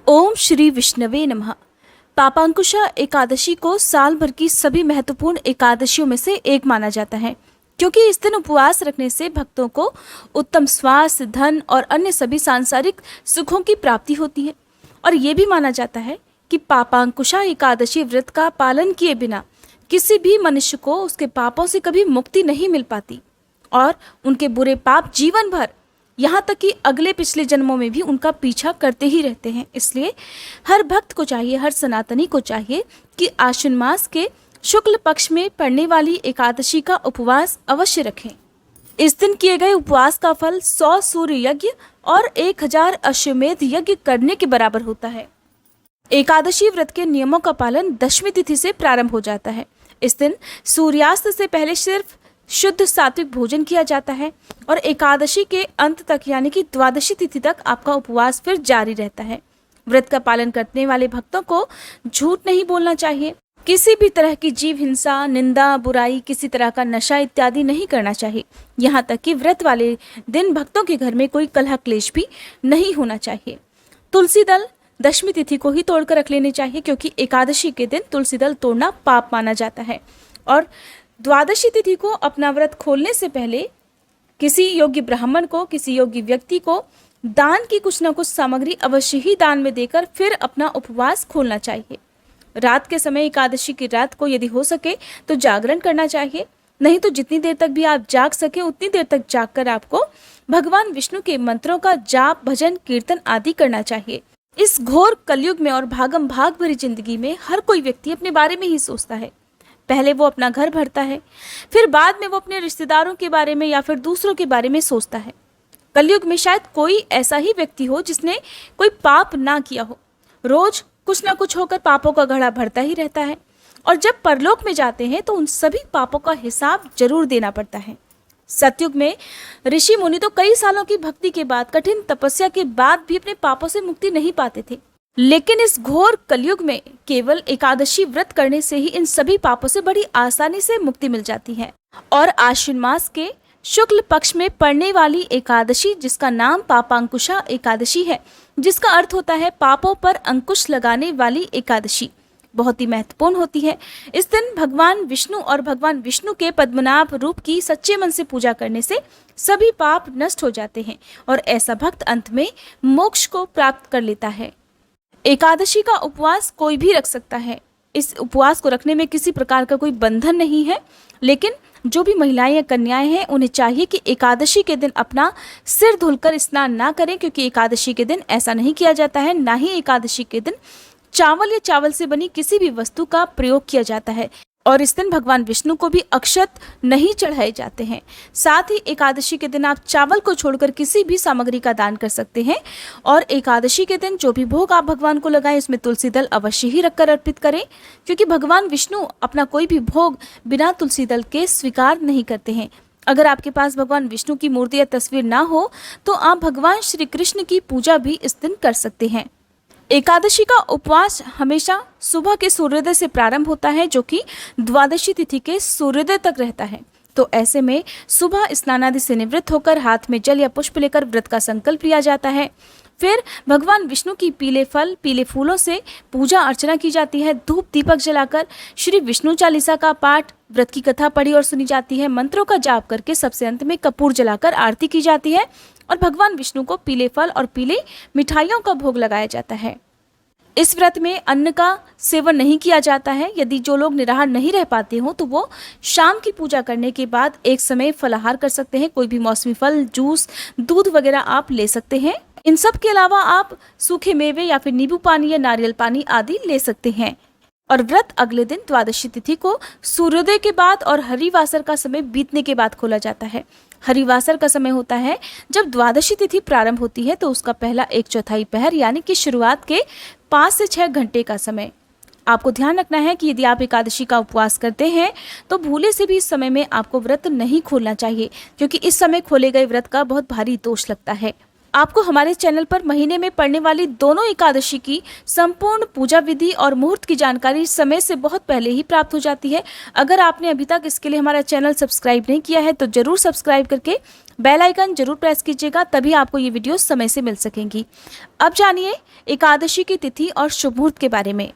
ओम श्री विष्णवे नमः। पापांकुशा एकादशी को साल भर की सभी महत्वपूर्ण एकादशियों में से एक माना जाता है, क्योंकि इस दिन उपवास रखने से भक्तों को उत्तम स्वास्थ्य, धन और अन्य सभी सांसारिक सुखों की प्राप्ति होती है। और ये भी माना जाता है कि पापांकुशा एकादशी व्रत का पालन किए बिना किसी भी मनुष्य को उसके पापों से कभी मुक्ति नहीं मिल पाती और उनके बुरे पाप जीवन भर, यहाँ तक कि अगले पिछले जन्मों में भी उनका पीछा करते ही रहते हैं। इसलिए हर भक्त को चाहिए, हर सनातनी को चाहिए कि आश्विन मास के शुक्ल पक्ष में पड़ने वाली एकादशी का उपवास अवश्य रखें। इस दिन किए गए उपवास का फल 100 सूर्य यज्ञ और 1000 अश्वमेध यज्ञ करने के बराबर होता है। एकादशी व्रत के नियमों का पालन दशमी तिथि से प्रारंभ हो जाता है। इस दिन सूर्यास्त से पहले सिर्फ शुद्ध सात्विक भोजन किया जाता है और एकादशी के अंत तक यानी कि द्वादशी तिथि तक आपका उपवास फिर जारी रहता है। व्रत का पालन करने वाले भक्तों को झूठ नहीं बोलना चाहिए, किसी भी तरह की जीव हिंसा, निंदा, बुराई, किसी तरह का नशा इत्यादि नहीं करना चाहिए। यहाँ तक कि व्रत वाले दिन भक्तों के घर में कोई कलह क्लेश भी नहीं होना चाहिए। तुलसी दल दशमी तिथि को ही तोड़कर रख लेने चाहिए, क्योंकि एकादशी के दिन तुलसी दल तोड़ना पाप माना जाता है। और द्वादशी तिथि को अपना व्रत खोलने से पहले किसी योग्य ब्राह्मण को, किसी योग्य व्यक्ति को दान की कुछ न कुछ सामग्री अवश्य ही दान में देकर फिर अपना उपवास खोलना चाहिए। रात के समय, एकादशी की रात को यदि हो सके तो जागरण करना चाहिए, नहीं तो जितनी देर तक भी आप जाग सके उतनी देर तक जागकर आपको भगवान विष्णु के मंत्रों का जाप, भजन, कीर्तन आदि करना चाहिए। इस घोर कलयुग में और भागम भाग भरी जिंदगी में हर कोई व्यक्ति अपने बारे में ही सोचता है। पहले वो अपना घर भरता है, फिर बाद में वो अपने रिश्तेदारों के बारे में या फिर दूसरों के बारे में सोचता है। कलयुग में शायद कोई ऐसा ही व्यक्ति हो जिसने कोई पाप ना किया हो। रोज कुछ ना कुछ होकर पापों का घड़ा भरता ही रहता है और जब परलोक में जाते हैं तो उन सभी पापों का हिसाब जरूर देना पड़ता है। सतयुग में ऋषि मुनि तो कई सालों की भक्ति के बाद, कठिन तपस्या के बाद भी अपने पापों से मुक्ति नहीं पाते थे, लेकिन इस घोर कलयुग में केवल एकादशी व्रत करने से ही इन सभी पापों से बड़ी आसानी से मुक्ति मिल जाती है। और आश्विन मास के शुक्ल पक्ष में पड़ने वाली एकादशी, जिसका नाम पापांकुशा एकादशी है, जिसका अर्थ होता है पापों पर अंकुश लगाने वाली एकादशी, बहुत ही महत्वपूर्ण होती है। इस दिन भगवान विष्णु और भगवान विष्णु के पद्मनाभ रूप की सच्चे मन से पूजा करने से सभी पाप नष्ट हो जाते हैं और ऐसा भक्त अंत में मोक्ष को प्राप्त कर लेता है। एकादशी का उपवास कोई भी रख सकता है। इस उपवास को रखने में किसी प्रकार का कोई बंधन नहीं है, लेकिन जो भी महिलाएं या कन्याएं हैं उन्हें चाहिए कि एकादशी के दिन अपना सिर धुलकर स्नान ना करें, क्योंकि एकादशी के दिन ऐसा नहीं किया जाता है। ना ही एकादशी के दिन चावल या चावल से बनी किसी भी वस्तु का प्रयोग किया जाता है और इस दिन भगवान विष्णु को भी अक्षत नहीं चढ़ाए जाते हैं। साथ ही एकादशी के दिन आप चावल को छोड़कर किसी भी सामग्री का दान कर सकते हैं और एकादशी के दिन जो भी भोग आप भगवान को लगाएं उसमें तुलसी दल अवश्य ही रखकर अर्पित करें, क्योंकि भगवान विष्णु अपना कोई भी भोग बिना तुलसी दल के स्वीकार नहीं करते हैं। अगर आपके पास भगवान विष्णु की मूर्ति या तस्वीर ना हो तो आप भगवान श्री कृष्ण की पूजा भी इस दिन कर सकते हैं। एकादशी का उपवास हमेशा सुबह के सूर्योदय से प्रारंभ होता है, जो कि द्वादशी तिथि के सूर्योदय तक रहता है। तो ऐसे में सुबह स्नान आदि से निवृत्त होकर हाथ में जल या पुष्प लेकर व्रत का संकल्प लिया जाता है। फिर भगवान विष्णु की पीले फल, पीले फूलों से पूजा अर्चना की जाती है। धूप दीपक जलाकर श्री विष्णु चालीसा का पाठ, व्रत की कथा पढ़ी और सुनी जाती है। मंत्रों का जाप करके सबसे अंत में कपूर जलाकर आरती की जाती है और भगवान विष्णु को पीले फल और पीले मिठाइयों का भोग लगाया जाता है। इस व्रत में अन्न का सेवन नहीं किया जाता है। यदि जो लोग निराहार नहीं रह पाते हो तो वो शाम की पूजा करने के बाद एक समय फलाहार कर सकते हैं। कोई भी मौसमी फल, जूस, दूध वगैरह आप ले सकते हैं। इन सब के अलावा आप सूखे मेवे या फिर नींबू पानी या नारियल पानी आदि ले सकते हैं। और व्रत अगले दिन द्वादशी तिथि को सूर्योदय के बाद और हरिवासर का समय बीतने के बाद खोला जाता है। हरिवासर का समय होता है जब द्वादशी तिथि प्रारंभ होती है तो उसका पहला 1/4 पहर यानी कि शुरुआत के 5 से 6 घंटे का समय। आपको ध्यान रखना है कि यदि आप एकादशी का उपवास करते हैं तो भूले से भी इस समय में आपको व्रत नहीं खोलना चाहिए, क्योंकि इस समय खोले गए व्रत का बहुत भारी दोष लगता है। आपको हमारे चैनल पर महीने में पड़ने वाली दोनों एकादशी की संपूर्ण पूजा विधि और मुहूर्त की जानकारी समय से बहुत पहले ही प्राप्त हो जाती है। अगर आपने अभी तक इसके लिए हमारा चैनल सब्सक्राइब नहीं किया है तो जरूर सब्सक्राइब करके बेल आइकन जरूर प्रेस कीजिएगा, तभी आपको ये वीडियो समय से मिल सकेंगी। अब जानिए एकादशी की तिथि और शुभ मुहूर्त के बारे में।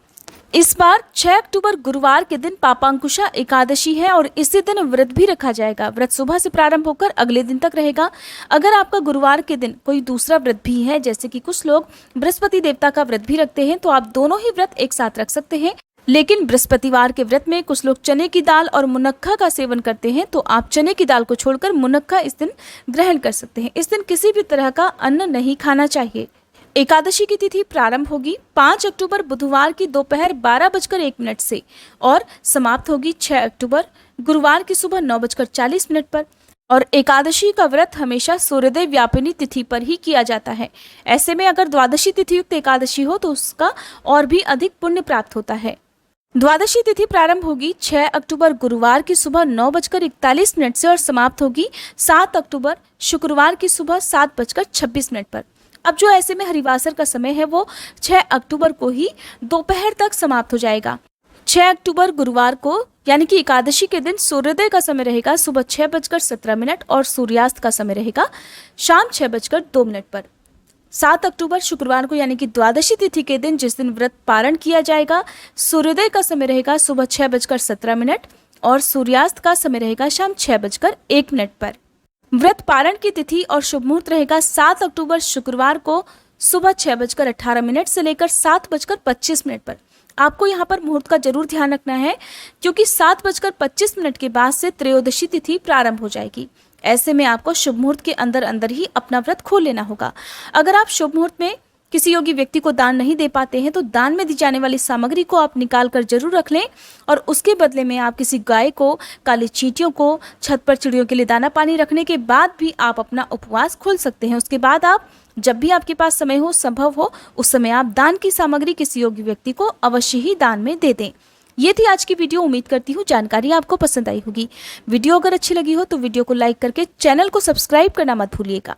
इस बार 6 अक्टूबर गुरुवार के दिन पापांकुशा एकादशी है और इसी दिन व्रत भी रखा जाएगा। व्रत सुबह से प्रारंभ होकर अगले दिन तक रहेगा। अगर आपका गुरुवार के दिन कोई दूसरा व्रत भी है, जैसे कि कुछ लोग बृहस्पति देवता का व्रत भी रखते हैं, तो आप दोनों ही व्रत एक साथ रख सकते हैं। लेकिन बृहस्पतिवार के व्रत में कुछ लोग चने की दाल और मुनक्खा का सेवन करते हैं, तो आप चने की दाल को छोड़कर मुनक्खा इस दिन ग्रहण कर सकते हैं। इस दिन किसी भी तरह का अन्न नहीं खाना चाहिए। एकादशी की तिथि प्रारंभ होगी 5 अक्टूबर बुधवार की दोपहर 12:01 से और समाप्त होगी 6 अक्टूबर गुरुवार की सुबह 9:40 पर। और एकादशी का व्रत हमेशा सूर्योदय व्यापिनी तिथि पर ही किया जाता है। ऐसे में अगर द्वादशी तिथि युक्त एकादशी हो तो उसका और भी अधिक पुण्य प्राप्त होता है। द्वादशी तिथि प्रारंभ होगी 6 अक्टूबर गुरुवार की सुबह 9:41 से और समाप्त होगी 7 अक्टूबर शुक्रवार की सुबह 7:26 पर। अब जो ऐसे में हरिवासर का समय है वो 6 अक्टूबर को ही दोपहर तक समाप्त हो जाएगा। 6 अक्टूबर गुरुवार को यानी कि एकादशी के दिन सूर्योदय का समय रहेगा सुबह 6:17 और सूर्यास्त का समय रहेगा शाम 6:02 पर। 7 अक्टूबर शुक्रवार को यानी कि द्वादशी तिथि के दिन जिस दिन व्रत पारण किया जाएगा, सूर्योदय का समय रहेगा सुबह 6:17 और सूर्यास्त का समय रहेगा शाम 6:01 पर। व्रत पारण की तिथि और शुभ मुहूर्त रहेगा 7 अक्टूबर शुक्रवार को सुबह 6:18 से लेकर 7:25 पर। आपको यहाँ पर मुहूर्त का जरूर ध्यान रखना है, क्योंकि 7:25 के बाद से त्रयोदशी तिथि प्रारंभ हो जाएगी। ऐसे में आपको शुभ मुहूर्त के अंदर अंदर ही अपना व्रत खोल लेना होगा। अगर आप शुभ मुहूर्त में किसी योगी व्यक्ति को दान नहीं दे पाते हैं तो दान में दी जाने वाली सामग्री को आप निकाल कर जरूर रख लें और उसके बदले में आप किसी गाय को, काली चींटियों को, छत पर चिड़ियों के लिए दाना पानी रखने के बाद भी आप अपना उपवास खोल सकते हैं। उसके बाद आप जब भी आपके पास समय हो, संभव हो, उस समय आप दान की सामग्री किसी योगी व्यक्ति को अवश्य ही दान में दे दें। ये थी आज की वीडियो। उम्मीद करती हूँ जानकारी आपको पसंद आई होगी। वीडियो अगर अच्छी लगी हो तो वीडियो को लाइक करके चैनल को सब्सक्राइब करना मत भूलिएगा।